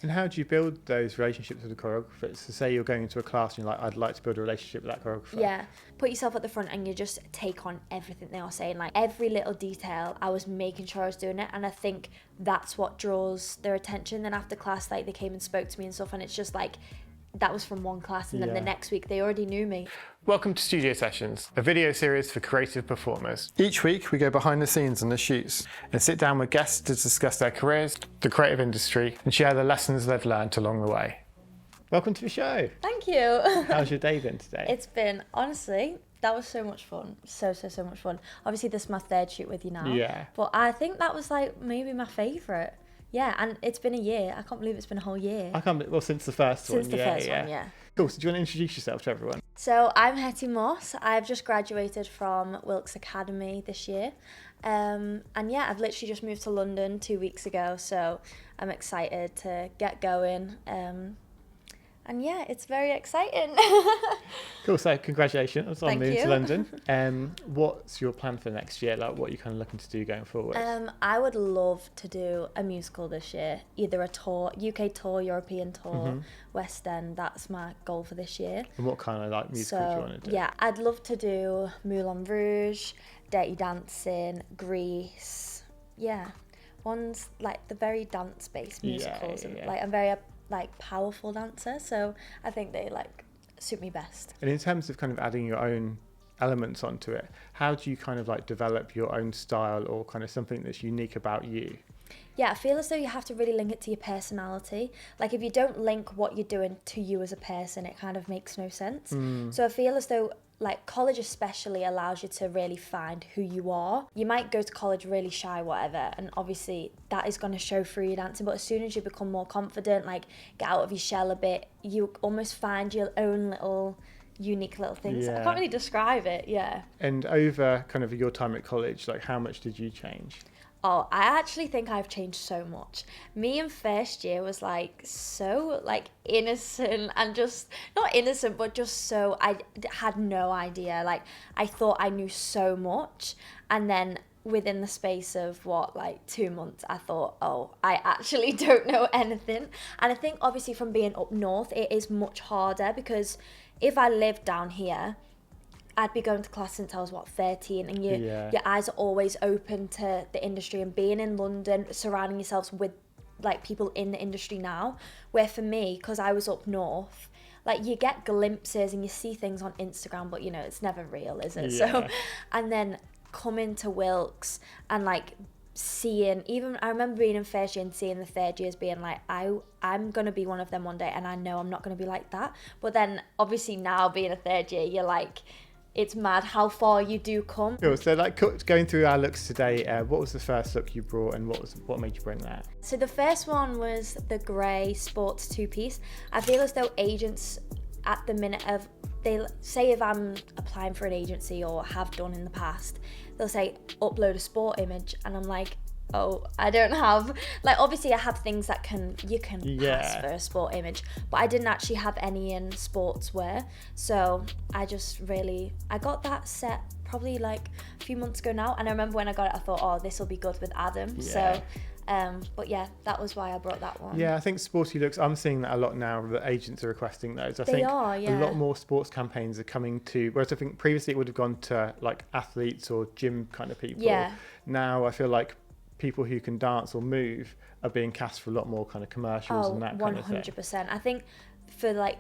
And how do you build those relationships with the choreographers? So say you're going into a class and you're like, I'd like to build a relationship with that choreographer. Yeah, put yourself at the front and you just take on everything they are saying. Like every little detail, I was making sure I was doing it, and I think that's what draws their attention. Then after class, like they came and spoke to me and stuff, and it's just like that was from one class, and then the next week they already knew me. Welcome to Studio Sessions, a video series for creative performers. Each week we go behind the scenes on the shoots and sit down with guests to discuss their careers, the creative industry, and share the lessons they've learned along the way. Welcome to the show. Thank you. How's your day been today? It's been, honestly, that was so much fun. So much fun. Obviously this is my third shoot with you now. Yeah. But I think that was like maybe my favourite. Yeah, and it's been a year. I can't believe it's been a whole year. I can't believe, well, since the first one. Since the first one, yeah. Cool, so do you want to introduce yourself to everyone? So I'm Hetty Moss. I've just graduated from Wilkes Academy this year. And yeah, I've literally just moved to London 2 weeks ago, so I'm excited to get going. And yeah, it's very exciting. Cool, so congratulations on moving you. to London. What's your plan for next year? Like, what are you kind of looking to do going forward? I would love to do a musical this year, either a tour, UK tour, European tour, West End. That's my goal for this year. And what kind of like musical do you want to do? Yeah, I'd love to do Moulin Rouge, Dirty Dancing, Grease. Yeah, ones like the very dance-based musicals. Yeah. Like I'm very like powerful dancer, so I think they like suit me best. And in terms of kind of adding your own elements onto it, how do you kind of like develop your own style or kind of something that's unique about you? Yeah, I feel as though you have to really link it to your personality. Like if you don't link what you're doing to you as a person, it kind of makes no sense. So I feel as though like college especially allows you to really find who you are. You might go to college really shy, whatever, and obviously that is going to show through your dancing, but as soon as you become more confident, like get out of your shell a bit, you almost find your own little unique little things. I can't really describe it. And over kind of your time at college, like how much did you change? Oh, I actually think I've changed so much. Me in first year was like so like innocent and just not innocent, but just so I had no idea. Like I thought I knew so much, and then within the space of like 2 months, I thought, oh, I actually don't know anything. And I think obviously from being up north, it is much harder because if I lived down here, I'd be going to class since I was 13, and your eyes are always open to the industry, and being in London, surrounding yourselves with like people in the industry now, where for me, because I was up north, like you get glimpses and you see things on Instagram, but you know it's never real, is it? So and then coming to Wilkes and like seeing, even I remember being in first year and seeing the third years being like, I'm gonna be one of them one day, and I know I'm not gonna be like that. But then obviously now being a third year, you're like, it's mad how far you do come. Cool. So like going through our looks today, what was the first look you brought, and what made you bring that? So the first one was the grey sports two-piece. I feel as though agents at the minute they say if I'm applying for an agency or have done in the past, they'll say upload a sport image, and I'm like, oh, I don't have, like obviously I have things that you can pass for a sport image, but I didn't actually have any in sportswear. So I got that set probably like a few months ago now, and I remember when I got it I thought, oh, this will be good with Adam. So but yeah, that was why I brought that one. Yeah, I think sporty looks, I'm seeing that a lot now that agents are requesting those. I They think are, a lot more sports campaigns are coming to, whereas I think previously it would have gone to like athletes or gym kind of people. Yeah. Now I feel like people who can dance or move are being cast for a lot more kind of commercials and that kind of thing. 100%. I think for like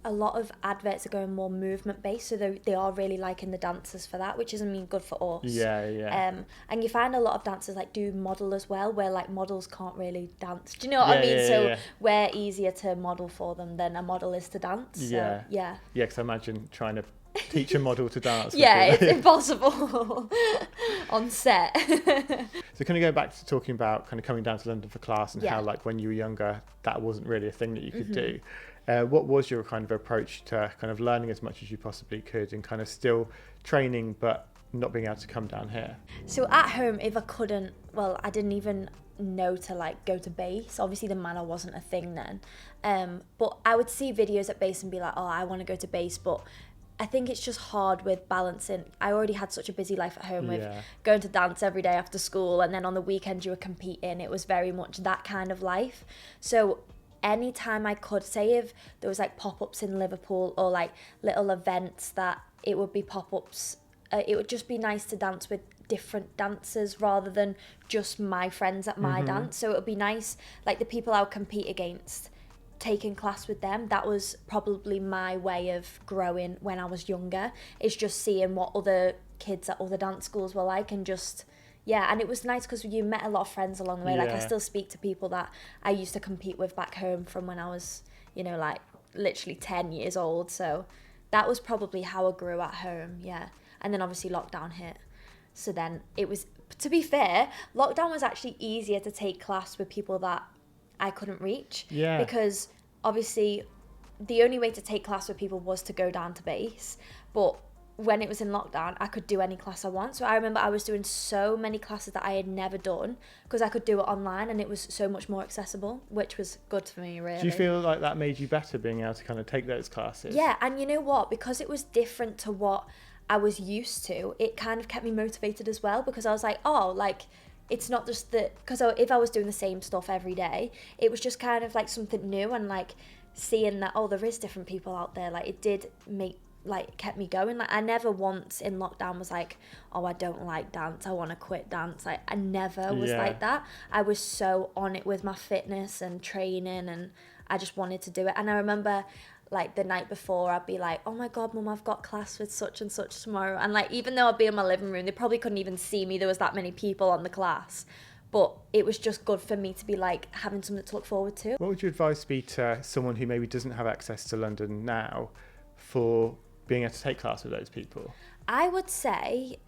a lot of adverts are going more movement based, so they are really liking the dancers for that, which is, I mean, good for us. And you find a lot of dancers like do model as well, where like models can't really dance. Do you know what I mean? We're easier to model for them than a model is to dance. Because I imagine trying to teach a model to dance. It's impossible on set. So kind of go back to talking about kind of coming down to London for class and how like when you were younger that wasn't really a thing that you could do. What was your kind of approach to kind of learning as much as you possibly could and kind of still training but not being able to come down here? So at home, if I couldn't, well, I didn't even know to like go to base. Obviously the manor wasn't a thing then, but I would see videos at base and be like, oh, I want to go to base, but I think it's just hard with balancing. I already had such a busy life at home with going to dance every day after school, and then on the weekends you were competing. It was very much that kind of life. So any time I could, say if there was like pop-ups in Liverpool or like little events that it would be pop-ups, it would just be nice to dance with different dancers rather than just my friends at my dance. So it would be nice, like the people I would compete against, taking class with them. That was probably my way of growing when I was younger, is just seeing what other kids at other dance schools were like, and just and it was nice because you met a lot of friends along the way. Like I still speak to people that I used to compete with back home from when I was, you know, like literally 10 years old. So that was probably how I grew at home. And then obviously lockdown hit, so then it was, to be fair, lockdown was actually easier to take class with people that I couldn't reach, because obviously the only way to take class with people was to go down to base. But when it was in lockdown, I could do any class I want. So I remember I was doing so many classes that I had never done because I could do it online, and it was so much more accessible, which was good for me, really. Do you feel like that made you better, being able to kind of take those classes? Yeah, and you know what? Because it was different to what I was used to, it kind of kept me motivated as well, because I was like, oh, like, it's not just that, because if I was doing the same stuff every day, it was just kind of like something new, and like seeing that, oh, there is different people out there, like it did make, like, kept me going. Like I never once in lockdown was like, oh, I don't like dance, I want to quit dance. Like I never was like that. I was so on it with my fitness and training, and I just wanted to do it. And I remember like the night before, I'd be like, oh my god, mum, I've got class with such and such tomorrow, and like even though I'd be in my living room, they probably couldn't even see me, there was that many people on the class, but it was just good for me to be like having something to look forward to. What would your advice be to someone who maybe doesn't have access to London now for being able to take class with those people? I would say,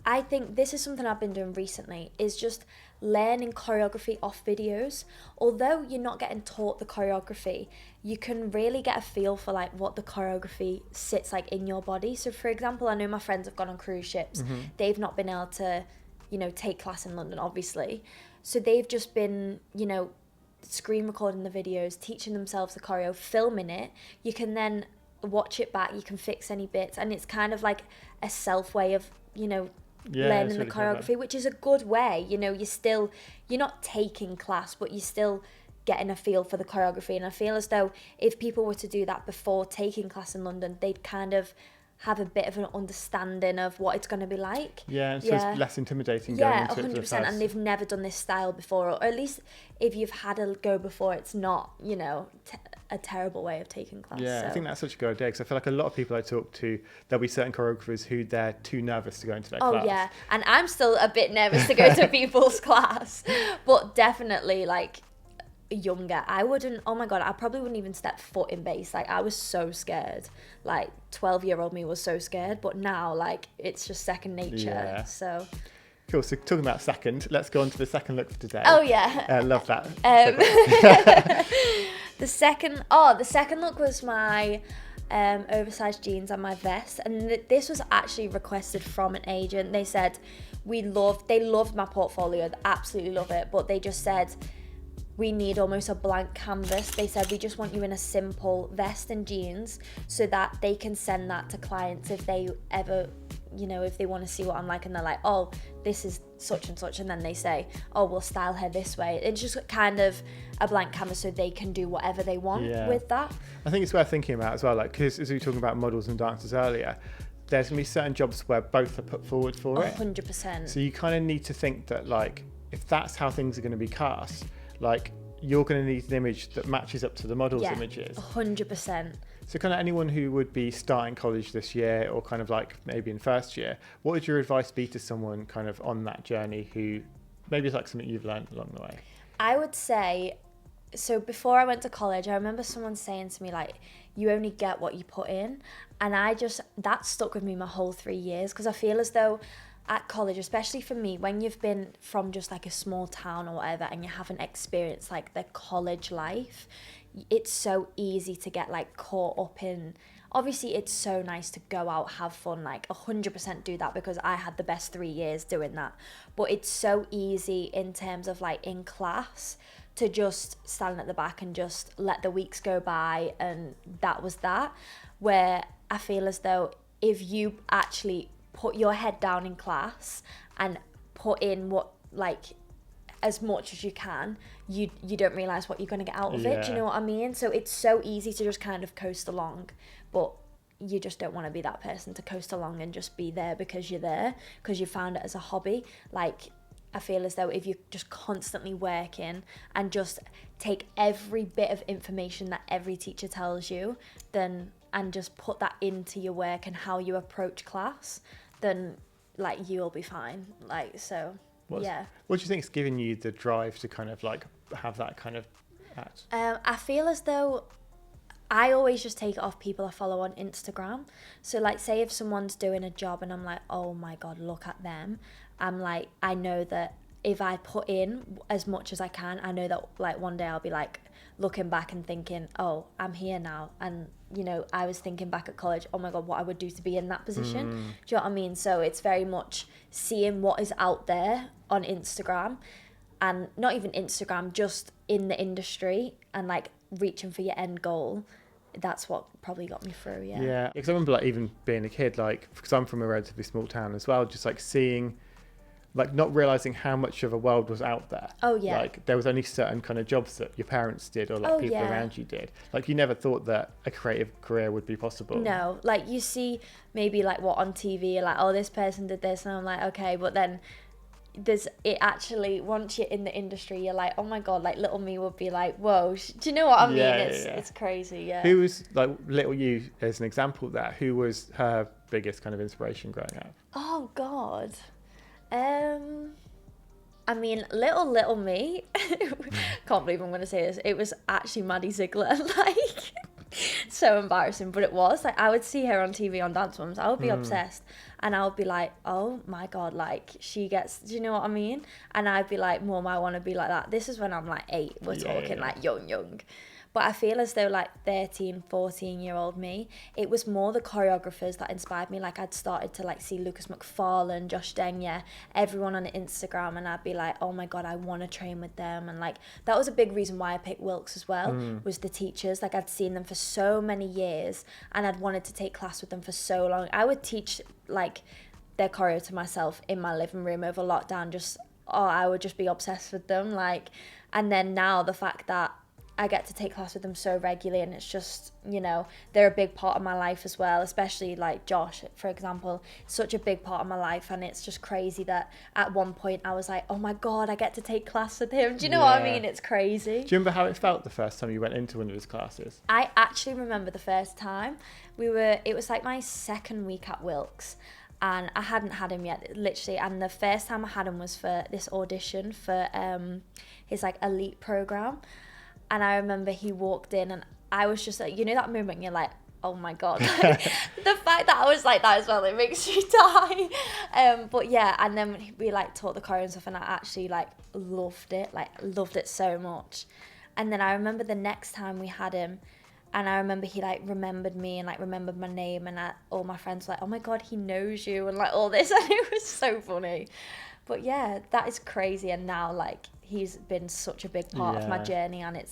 I think this is something I've been doing recently, is just learning choreography off videos. Although you're not getting taught the choreography, you can really get a feel for like what the choreography sits like in your body. So for example, I know my friends have gone on cruise ships. They've not been able to, you know, take class in London, obviously. So they've just been, you know, screen recording the videos, teaching themselves the choreo, filming it. You can then watch it back, you can fix any bits, and it's kind of like a self way of, you know, learning really the choreography clever. Which is a good way. You know, you're not taking class, but you're still getting a feel for the choreography. And I feel as though if people were to do that before taking class in London, they'd kind of have a bit of an understanding of what it's going to be like. So it's less intimidating going into 100%, it for the first. And they've never done this style before, or at least if you've had a go before, it's not, you know, a terrible way of taking class. I think that's such a good idea, because I feel like a lot of people I talk to, there'll be certain choreographers who they're too nervous to go into their class. And I'm still a bit nervous to go to people's class, but definitely like younger, I wouldn't, oh my god, I probably wouldn't even step foot in base. Like I was so scared, like 12-year-old me was so scared, but now like it's just second nature. So cool. So talking about second, let's go on to the second look for today. Love that. The second look was my oversized jeans and my vest, and this was actually requested from an agent. They said they loved my portfolio, they absolutely love it, but they just said, we need almost a blank canvas. They said, we just want you in a simple vest and jeans so that they can send that to clients if they ever, you know, if they want to see what I'm like, and they're like, oh, this is such and such, and then they say, oh, we'll style her this way. It's just kind of a blank canvas so they can do whatever they want with that. I think it's worth thinking about as well, like, because as we were talking about models and dancers earlier, there's going to be certain jobs where both are put forward for it. 100%. So you kind of need to think that, like, if that's how things are going to be cast, like, you're going to need an image that matches up to the model's images. 100%. So kind of anyone who would be starting college this year, or kind of like maybe in first year, what would your advice be to someone kind of on that journey who maybe it's like something you've learned along the way? I would say, so before I went to college, I remember someone saying to me, like, you only get what you put in. And that stuck with me my whole 3 years, because I feel as though at college, especially for me, when you've been from just like a small town or whatever, and you haven't experienced like the college life, it's so easy to get like caught up in, obviously it's so nice to go out, have fun, like 100% do that, because I had the best 3 years doing that. But it's so easy in terms of like in class to just stand at the back and just let the weeks go by, and that was that. Where I feel as though if you actually put your head down in class and put in what, like, as much as you can, you don't realize what you're going to get out of it. Do you Yeah. know what I mean? So it's so easy to just kind of coast along, but you just don't want to be that person to coast along and just be there because you're there, because you found it as a hobby. Like, I feel as though if you're just constantly working and just take every bit of information that every teacher tells you, then, and just put that into your work and how you approach class, then like you'll be fine. Like, so yeah. What do you think is giving you the drive to kind of like have that kind of act? I feel as though I always just take it off people I follow on Instagram. So like, say if someone's doing a job and I'm like, oh my God, look at them. I'm like, I know that if I put in as much as I can, I know that like one day I'll be like looking back and thinking, oh, I'm here now. And, you know, I was thinking back at college, oh my God, what I would do to be in that position. Do you know what I mean? So it's very much seeing what is out there on Instagram, and not even Instagram, just in the industry, and like reaching for your end goal. That's what probably got me through. Yeah, because I remember like even being a kid, like, because I'm from a relatively small town as well, just like seeing, like not realizing how much of a world was out there. Oh yeah. Like there was only certain kind of jobs that your parents did, or like people around you did. Like you never thought that a creative career would be possible. No, like you see maybe like what on TV, you're like, oh, this person did this, and I'm like, okay, but then there's it actually, once you're in the industry, you're like, oh my God, like little me would be like, whoa, do you know what I mean? It's crazy. Yeah. Who was like little you as an example of that? Who was her biggest kind of inspiration growing up? Oh God. I mean, little me. Can't believe I'm going to say this. It was actually Maddie Ziegler. Like, so embarrassing, but it was. Like, I would see her on TV on Dance Moms. I would be obsessed, and I would be like, oh my God, like she gets. Do you know what I mean? And I'd be like, Mom, I want to be like that. This is when I'm like 8. We're talking like young. But I feel as though like 13, 14-year-old me, it was more the choreographers that inspired me. Like I'd started to like see Lucas McFarlane, Josh Denyer, everyone on Instagram, and I'd be like, oh my God, I want to train with them. And like that was a big reason why I picked Wilkes as well, was the teachers. Like I'd seen them for so many years and I'd wanted to take class with them for so long. I would teach like their choreo to myself in my living room over lockdown. I would just be obsessed with them. Like, and then now the fact that I get to take class with them so regularly, and it's just, you know, they're a big part of my life as well, especially like Josh, for example, such a big part of my life. And it's just crazy that at one point I was like, oh my God, I get to take class with him. Do you know what I mean? It's crazy. Do you remember how it felt the first time you went into one of his classes? I actually remember the first time it was like my second week at Wilkes, and I hadn't had him yet, literally. And the first time I had him was for this audition for his like elite program. And I remember he walked in and I was just like, you know that moment you're like, oh my God. Like, the fact that I was like that as well, it makes you die. But yeah, and then we like taught the choreo and stuff, and I actually like loved it so much. And then I remember the next time we had him, and I remember he like remembered me and like remembered my name, and all my friends were like, oh my God, he knows you, and like all this, and it was so funny. But yeah, that is crazy. And now like he's been such a big part of my journey, and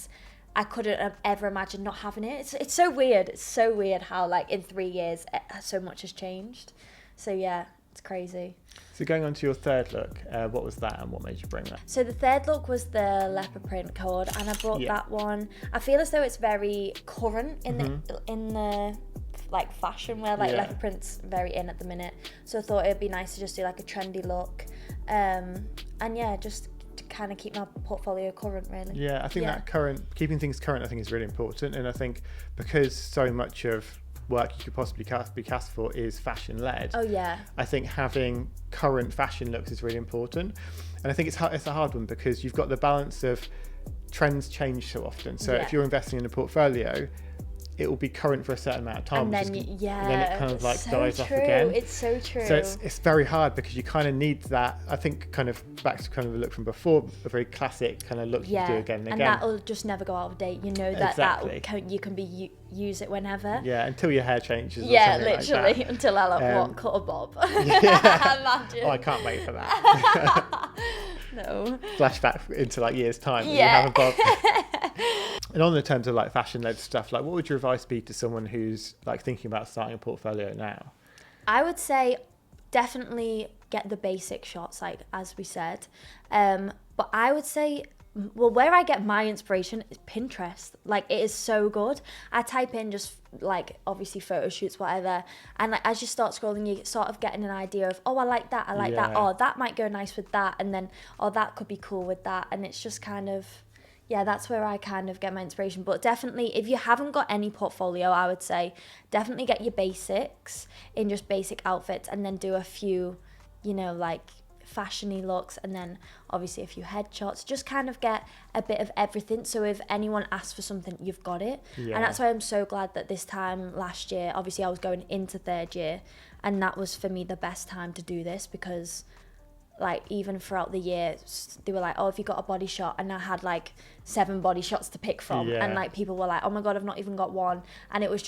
I couldn't have ever imagined not having it. It's so weird. It's so weird how like in 3 years so much has changed. So yeah, it's crazy. So going on to your third look, what was that and what made you bring that? So the third look was the leopard print cord, and I brought that one. I feel as though it's very current in the like fashion wear, like leopard print's very in at the minute. So I thought it'd be nice to just do like a trendy look, and yeah, just to kind of keep my portfolio current, really. Yeah, I think that keeping things current, I think is really important. And I think because so much of work you could possibly be cast for is fashion led. Oh yeah. I think having current fashion looks is really important. And I think it's a hard one because you've got the balance of trends change so often. So if you're investing in a portfolio, it will be current for a certain amount of time, and then it kind of like dies off again. It's so true. So it's very hard because you kind of need that. I think kind of back to kind of the look from before, a very classic kind of look you do again and again. And that'll just never go out of date. You know that you can use it whenever. Yeah, until your hair changes. Yeah, literally like until I cut a bob. Yeah. Imagine. Oh, I can't wait for that. No. Flashback into like years' time. Yeah. You have a bob. And on the terms of like fashion-led stuff, like what would your advice be to someone who's like thinking about starting a portfolio now? I would say definitely get the basic shots, like as we said. But I would say, well, where I get my inspiration is Pinterest. Like, it is so good. I type in just like obviously photo shoots, whatever, and like as you start scrolling, you sort of getting an idea of, oh, I like that, I like that, oh, that might go nice with that, and then, oh, that could be cool with that, and it's just kind of, yeah, that's where I kind of get my inspiration. But definitely, if you haven't got any portfolio, I would say definitely get your basics in just basic outfits, and then do a few, you know, like fashiony looks, and then obviously a few headshots. Just kind of get a bit of everything, so if anyone asks for something, you've got it. And that's why I'm so glad that this time last year, obviously I was going into third year, and that was for me the best time to do this, because like even throughout the year they were like, oh, have you got a body shot? And I had like 7 body shots to pick from, and like people were like, oh my god, I've not even got one. And it was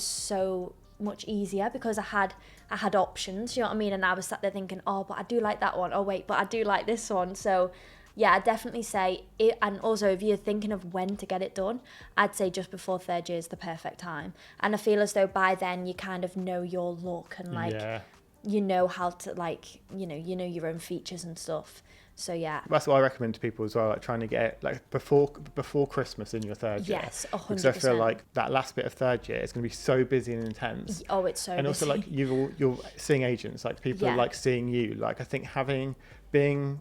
so much easier because I had options, you know what I mean? And I was sat there thinking, oh, but I do like that one, oh wait, but I do like this one. So yeah, I definitely say it. And also, if you're thinking of when to get it done, I'd say just before third year is the perfect time. And I feel as though by then you kind of know your look, and like you know how to, like, you know your own features and stuff. So yeah, that's what I recommend to people as well, like trying to get like before Christmas in your third year. Yes, 100%. Because I feel like that last bit of third year is going to be so busy and intense. Oh, it's so and busy. Also like you're seeing agents, like people are like seeing you. Like I think being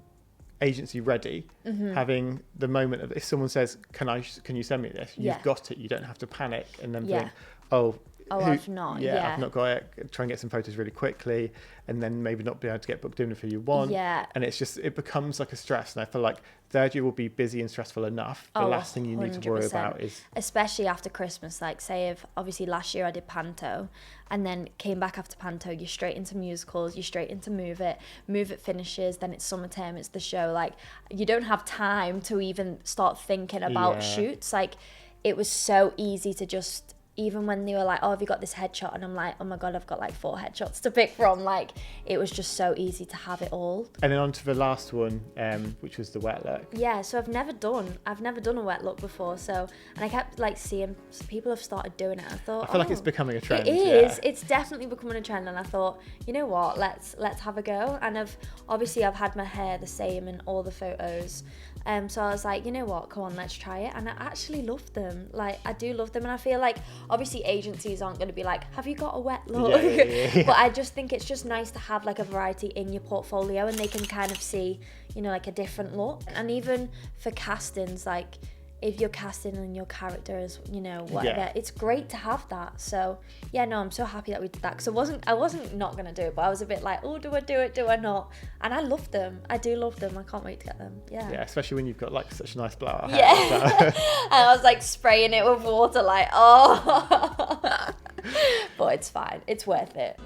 agency ready, having the moment of, if someone says, can you send me this, you've got it, you don't have to panic and then think, I've not got it, try and get some photos really quickly, and then maybe not be able to get booked in for you want. And it's just, it becomes like a stress. And I feel like third year will be busy and stressful enough. The last thing you need to worry about is, especially after Christmas, like say if obviously last year I did Panto and then came back after Panto, you're straight into musicals, you're straight into Move It finishes, then it's summer term, it's the show. Like you don't have time to even start thinking about shoots. Like it was so easy to just, even when they were like, oh, have you got this headshot? And I'm like, oh my God, I've got like 4 headshots to pick from. Like, it was just so easy to have it all. And then on to the last one, which was the wet look. Yeah, so I've never done a wet look before. So, and I kept like seeing people have started doing it. I thought, I feel like it's becoming a trend. It is. Yeah. It's definitely becoming a trend. And I thought, you know what, let's have a go. And I've had my hair the same in all the photos. So I was like, you know what, come on, let's try it. And I actually love them. Like, I do love them. And I feel like, obviously, agencies aren't going to be like, have you got a wet look? Yeah. But I just think it's just nice to have like a variety in your portfolio, and they can kind of see, you know, like a different look. And even for castings, like, if you're casting and your character is, you know, whatever, it's great to have that. So yeah, no, I'm so happy that we did that, because I wasn't not gonna do it, but I was a bit like, oh, do I do it, do I not? And I love them. I do love them. I can't wait to get them. Yeah, especially when you've got like such a nice blowout hair. And I was like spraying it with water, like, oh. But it's fine, it's worth it.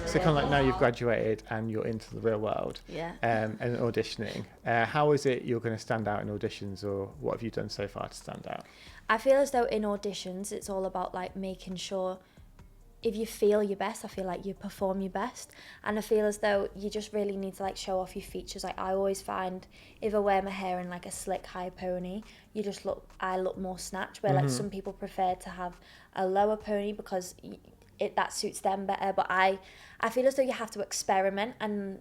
So kind of like now you've graduated and you're into the real world, and auditioning. How is it you're going to stand out in auditions, or what have you done so far to stand out? I feel as though in auditions it's all about like making sure, if you feel your best, I feel like you perform your best. And I feel as though you just really need to like show off your features. Like I always find if I wear my hair in like a slick high pony, I look more snatched, where like some people prefer to have a lower pony because that suits them better. But I feel as though you have to experiment and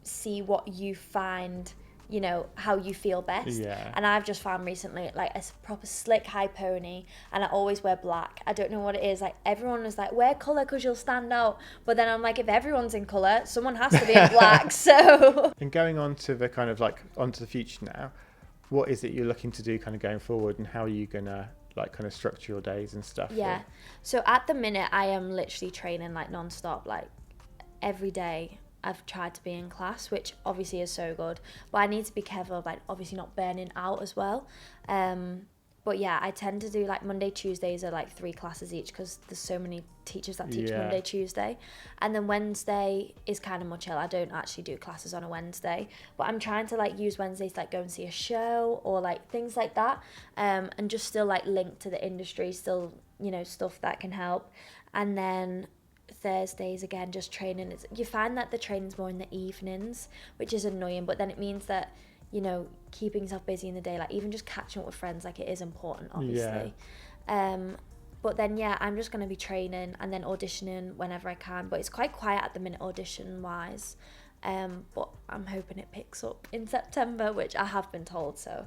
see what you find, you know, how you feel best. And I've just found recently like a proper slick high pony, and I always wear black. I don't know what it is, like everyone is like, wear colour because you'll stand out, but then I'm like, if everyone's in colour, someone has to be in black. So and going on to the kind of like onto the future now, what is it you're looking to do kind of going forward, and how are you gonna like kind of structure your days and stuff? So at the minute I am literally training like non-stop. Like every day I've tried to be in class, which obviously is so good, but I need to be careful about obviously not burning out as well. But yeah, I tend to do like Monday, Tuesdays are like 3 classes each, because there's so many teachers that teach Monday, Tuesday. And then Wednesday is kind of more chill. I don't actually do classes on a Wednesday, but I'm trying to like use Wednesdays to like go and see a show or like things like that. And just still like linked to the industry, still, you know, stuff that can help. And then Thursdays again, just training. You find that the training's more in the evenings, which is annoying, but then it means that, you know, keeping yourself busy in the day, like even just catching up with friends, like it is important, obviously. But then I'm just going to be training and then auditioning whenever I can, but it's quite quiet at the minute audition wise. But I'm hoping it picks up in September, which I have been told. So,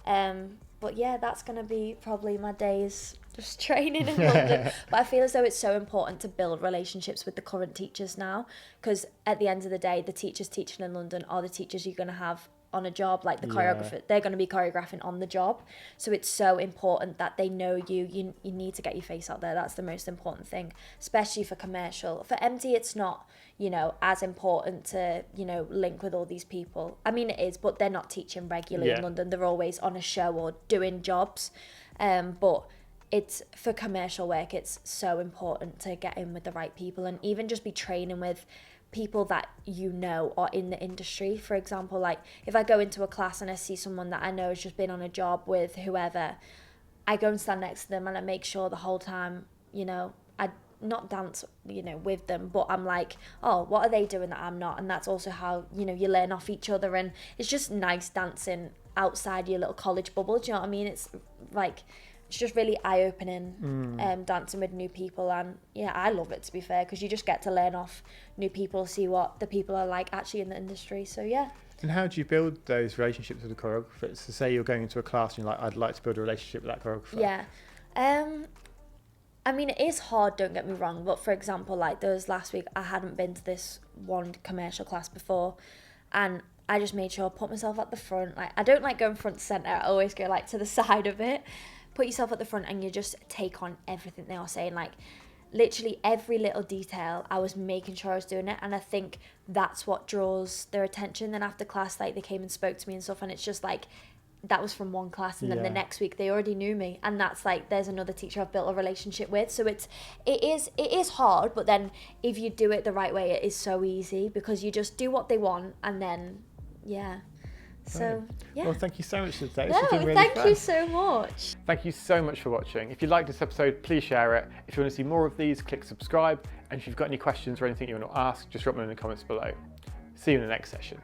but yeah, that's going to be probably my days just training in London. But I feel as though it's so important to build relationships with the current teachers now, because at the end of the day, the teachers teaching in London are the teachers you're going to have on a job, like the choreographer. They're going to be choreographing on the job. So it's so important that they know you need to get your face out there. That's the most important thing, especially for commercial. For empty, it's not, you know, as important to, you know, link with all these people. I mean, it is, but they're not teaching regularly in London. They're always on a show or doing jobs. But it's for commercial work, it's so important to get in with the right people, and even just be training with people that you know are in the industry. For example, like if I go into a class and I see someone that I know has just been on a job with whoever, I go and stand next to them and I make sure the whole time, you know, I not dance, you know, with them, but I'm like, oh, what are they doing that I'm not? And that's also how, you know, you learn off each other, and it's just nice dancing outside your little college bubble. Do you know what I mean? It's like, it's just really eye-opening, dancing with new people. And yeah, I love it, to be fair, because you just get to learn off new people, see what the people are like actually in the industry. So yeah. And how do you build those relationships with the choreographers? So say you're going into a class and you're like, I'd like to build a relationship with that choreographer. Yeah. I mean, it is hard, don't get me wrong, but for example, like there was last week, I hadn't been to this one commercial class before, and I just made sure I put myself at the front. Like, I don't like going front center, I always go like to the side of it. Put yourself at the front and you just take on everything they are saying. Like, literally every little detail, I was making sure I was doing it, and I think that's what draws their attention. Then after class, like, they came and spoke to me and stuff, and it's just like, that was from one class, and then the next week they already knew me, and that's like, there's another teacher I've built a relationship with. So it is hard, but then if you do it the right way, it is so easy, because you just do what they want, and then so yeah. Well, thank you so much for today. No, really thank fun. you so much. Thank you so much for watching. If you liked this episode, please share it. If you want to see more of these, click subscribe. And if you've got any questions or anything you want to ask, just drop them in the comments below. See you in the next session.